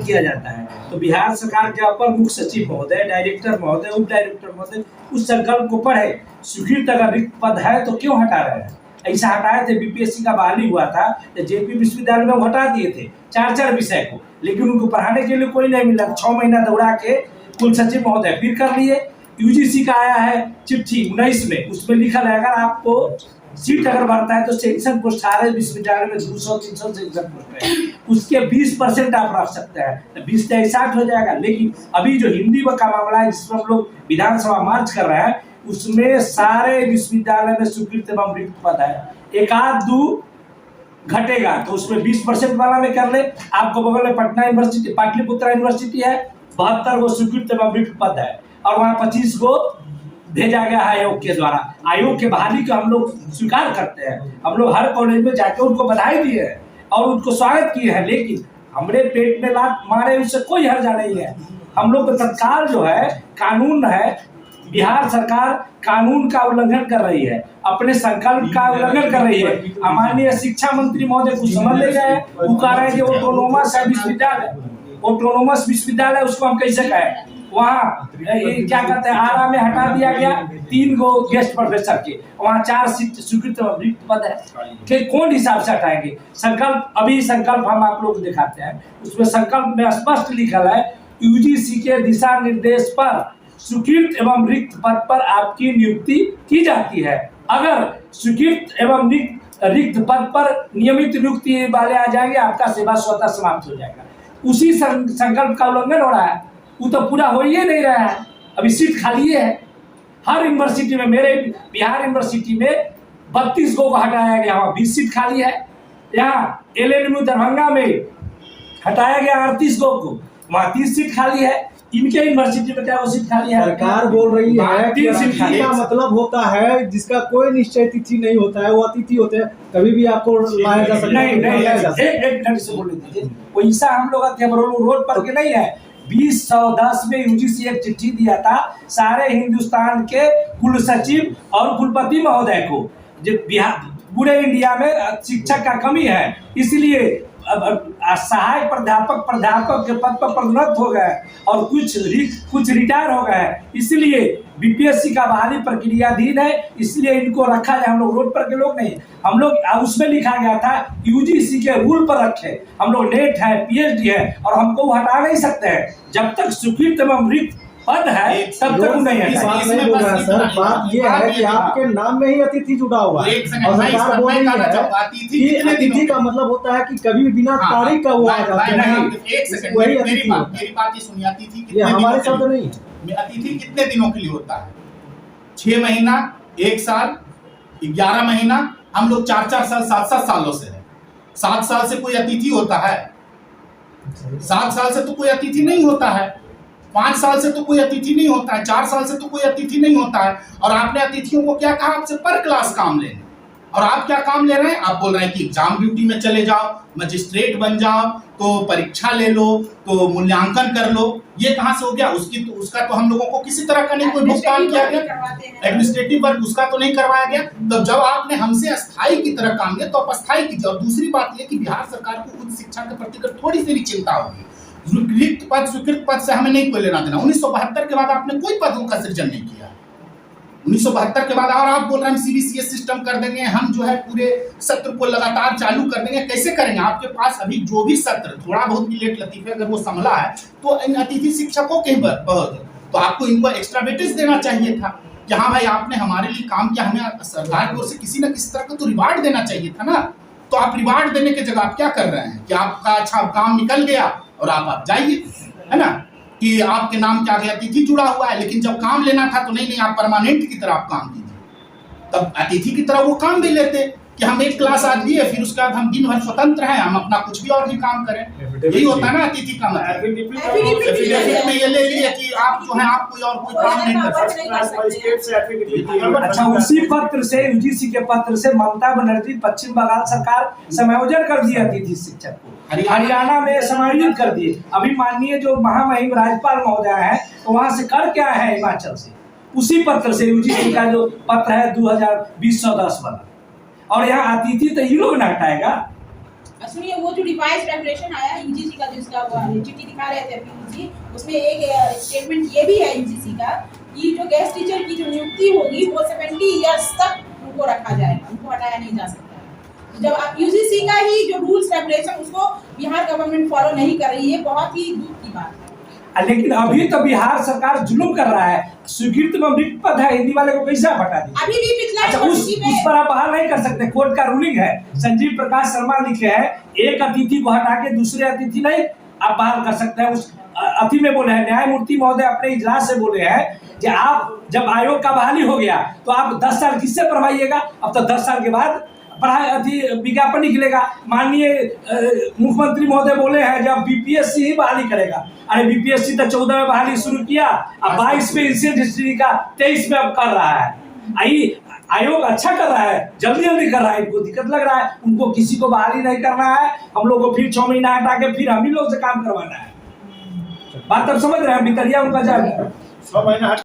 किया जाता है। तो बिहार सरकार के अपर मुख्य सचिव महोदय, डायरेक्टर महोदय, उप डायरेक्टर महोदय उस संकल्प को पढ़े। स्वीकृत अगर रिक्त पद है तो क्यों हटा रहे हैं? ऐसा हटाए थे, बीपीएससी का बहाली हुआ था तो जेपी विश्वविद्यालय में हटा दिए थे 4 विषय को, लेकिन उनको पढ़ाने के लिए कोई नहीं मिला। 6 महीना दौड़ा के कुल सचिव महोदय फिर कर लिए। यूजीसी का आया है चिट्ठी 19 में, उसमें लिखा है अगर आपको सीट अगर बढ़ता है तो सेक्शन पोस्ट सारे विश्वविद्यालय में 200-300 सेक्शन पोस्ट है, उसके 20% आप रख सकते हैं, तो 20 से 60 हो जाएगा। लेकिन अभी जो हिंदी का मामला है जिसमें हम लोग विधानसभा मार्च कर रहे हैं, उसमें सारे विश्वविद्यालय में स्वीकृत एवं रिक्त पद है। एक आध दो घटेगा तो उसमें 20% वाला में कर ले। आपको बगल में पटना यूनिवर्सिटी, पाटलिपुत्र यूनिवर्सिटी है, 72 गो स्वीकृत एवं रिक्त पद है और वहाँ 25 गो भेजा गया है आयोग के द्वारा। आयोग के बहाली को हम लोग स्वीकार करते हैं, हम लोग हर कॉलेज में जाके उनको बधाई दिए हैं और उनको स्वागत किए हैं, लेकिन हमरे पेट में लात मारे उससे कोई हर्जा नहीं है। हम लोग तत्काल जो है कानून है, बिहार सरकार कानून का उल्लंघन कर रही है, अपने संकल्प का उल्लंघन कर रही है। माननीय शिक्षा मंत्री महोदय कुछ समझ ले गए, वो कह रहे हैं कि ऑटोनोमस है विश्वविद्यालय, ऑटोनोमस विश्वविद्यालय उसको हम कैसे कहें? वहाँ क्या कहते हैं, आरा में हटा दिया गया 3 गो गेस्ट प्रोफेसर के, वहाँ 4 सीट स्वीकृत रिक्त पद है कि कौन हिसाब से हटाएंगे? संकल्प, अभी संकल्प हम आप लोग दिखाते हैं, उसमें संकल्प में स्पष्ट लिखा है यूजीसी के दिशा निर्देश पर स्वीकृत एवं रिक्त पद पर आपकी नियुक्ति की जाती है। अगर स्वीकृत एवं रिक्त पद पर नियमित नियुक्ति वाले आ जाएंगे, आपका सेवा स्वतः समाप्त हो जाएगा। उसी संकल्प का उल्लंघन हो रहा है, वो तो पूरा हो ही नहीं रहा है। अभी सीट खाली है हर यूनिवर्सिटी में, मेरे बिहार यूनिवर्सिटी में 32 गो को हटाया गया, वहाँ 20 सीट खाली है। यहाँ एलएनयू दरभंगा में हटाया गया 38 गो को, वहाँ 30 सीट खाली है। इनके यूनिवर्सिटी में क्या वो सीट खाली है? सरकार बोल रही है कि 3 सीट खाली का मतलब होता है जिसका कोई निश्चय तिथि नहीं होता है, वो अतिथि होते हैं, कभी भी आपको लाया जा सकता है। नहीं, एक ढंग से बोल दीजिए, वैसा हम लोग रोड पर के नहीं है। 2010 में यूजीसी एक चिट्ठी दिया था सारे हिंदुस्तान के कुल सचिव और कुलपति महोदय को, जो बिहार पूरे इंडिया में शिक्षक का कमी है, इसलिए सहायक प्राध्यापक के पद पर पदोन्नत हो गए और कुछ रिटायर हो गए, इसलिए बीपीएससी का बहाली प्रक्रियाधीन है, इसलिए इनको रखा जाए। हम लोग रोड पर के लोग नहीं, हम लोग उसमें लिखा गया था यूजीसी के रूल पर रखे। हम लोग नेट है, पीएचडी है और हमको हटा नहीं सकते हैं जब तक स्वीकृत एवं रिक्त पद है तब तक नहीं है। सर बात ये है कि आपके नाम में ही अतिथि जुड़ा हुआ है और सरकार बोल रही है कि अतिथि का मतलब होता है कि कभी भी बिना तारीख का वो आ जाता है। वही मेरी बात ये सुनिए, अतिथि ये हमारे शब्द नहीं है। अतिथि कितने दिनों के लिए होता है? 6 महीना, 1 साल, 11 महीना। हम लोग 4-4 साल, 7-7 सालों से है। 7 साल से कोई अतिथि होता है? 7 साल से तो कोई अतिथि नहीं होता है। 5 साल से तो कोई अतिथि नहीं होता है, 4 साल से तो कोई अतिथि नहीं होता है। और आपने अतिथियों को क्या कहा? आपसे पर क्लास काम लेने, और आप क्या काम ले रहे हैं? आप बोल रहे हैं कि एग्जाम ड्यूटी में चले जाओ, मजिस्ट्रेट बन जाओ, तो परीक्षा ले लो, तो मूल्यांकन कर लो। ये कहाँ से हो गया? उसका तो हम लोगों को किसी तरह का नहीं कोई भुगतान किया गया, एडमिनिस्ट्रेटिव वर्क उसका तो नहीं करवाया गया। तो जब आपने हमसे अस्थायी की तरह काम लिया तो आप अस्थायी कीजिए। और दूसरी बात यह कि बिहार सरकार को उच्च शिक्षा के प्रति थोड़ी सी भी चिंता होगी। रिक्त पद स्वीकृत पद से हमें नहीं कोई लेना देना। 1972 के बाद आपने कोई पदों का सृजन नहीं किया। 1972 के बाद और आप बोल रहे हैं हम सीबीसीएस सिस्टम कर देंगे, हम जो है पूरे सत्र को लगातार चालू कर देंगे। कैसे करेंगे? आपके पास अभी जो भी सत्र थोड़ा बहुत भी लेट लतीफे अगर वो संभला है तो इन अतिथि शिक्षकों के तो आपको इनको एक्स्ट्रा वेटेज देना चाहिए था कि हाँ भाई आपने हमारे लिए काम किया, हमें सरकार की ओर से किसी न किसी तरह का तो रिवार्ड देना चाहिए था ना। तो आप रिवार्ड देने की जगह आप क्या कर रहे हैं कि आपका अच्छा काम निकल गया और आप जाइए, है ना, कि आपके नाम क्या गया अतिथि जुड़ा हुआ है, लेकिन जब काम लेना था तो नहीं आप परमानेंट की तरह आप काम कीजिए। तब अतिथि की तरह वो काम भी लेते कि हम एक क्लास आज दिए, फिर उसके बाद हम दिन भर स्वतंत्र हैं, हम अपना कुछ भी और भी काम करें। यही होता है ना अतिथि का मतलब। एफिडेविट में ये ले लिए कि आप जो है आप कोई और कोई काम नहीं कर सकते। अच्छा, उसी पत्र से यूजीसी के पत्र से ममता बनर्जी पश्चिम बंगाल सरकार समायोजन कर दिया अतिथि शिक्षक को, हरियाणा में समायोजित कर दिए। अभी माननीय जो महामहिम राज्यपाल महोदय है तो वहां से कर क्या है हिमाचल से, उसी पत्र से यूजीसी का जो पत्र है 2020-10 वाला। और यहाँ अतिथि तो ये लोग न हटाएगा, सुनिए, वो जो रिवाइज रेगुलेशन आया यूजीसी का, जिसका वो चिट्ठी दिखा रहे थे अभी, उसमें एक स्टेटमेंट ये भी है यूजीसी का कि जो गेस्ट टीचर की जो नियुक्ति होगी वो 70 ईयर्स तक उनको रखा जाएगा, उनको हटाया नहीं जा सकता। जब आप यूजीसी का ही जो रूल्स रेगुलेशन उसको बिहार गवर्नमेंट फॉलो नहीं कर रही है, बहुत ही दुख की बात है। लेकिन अभी तो बिहार सरकार जुल्म कर रहा है, स्वीकृत में रिक्त पद है, हिंदी वाले को कैसे हटा दिया? अभी भी पिछला अच्छा, उस पर आप बहाल नहीं कर सकते, कोर्ट का रूलिंग है। संजीव प्रकाश शर्मा लिखे हैं, एक अतिथि को हटा के दूसरे अतिथि नहीं आप बहाल कर सकते हैं। उस अति में बोले हैं न्यायमूर्ति महोदय अपने इजलास से बोले हैं कि आप जब आयोग का बहाली हो गया तो आप 10 साल किससे पढ़वाइएगा? अब तो 10 साल के बाद पढ़ाई विज्ञापन निकलेगा। माननीय मुख्यमंत्री महोदय बोले हैं जब बीपीएससी ही बहाली करेगा। अरे बीपीएससी तो 14 में बहाली शुरू किया, अब 22 में इंसिडेंट हिस्ट्री का 23 में अब कर रहा है। आयोग अच्छा कर रहा है, जल्दी जल्दी कर रहा है, इनको दिक्कत लग रहा है, उनको किसी को बहाली नहीं करना है, हम लोग को फिर 6 महीना हटा के फिर हम ही लोग से काम करवाना है। बात अब समझ रहे हैं, भितरिया उनका जाएगा 6 महीना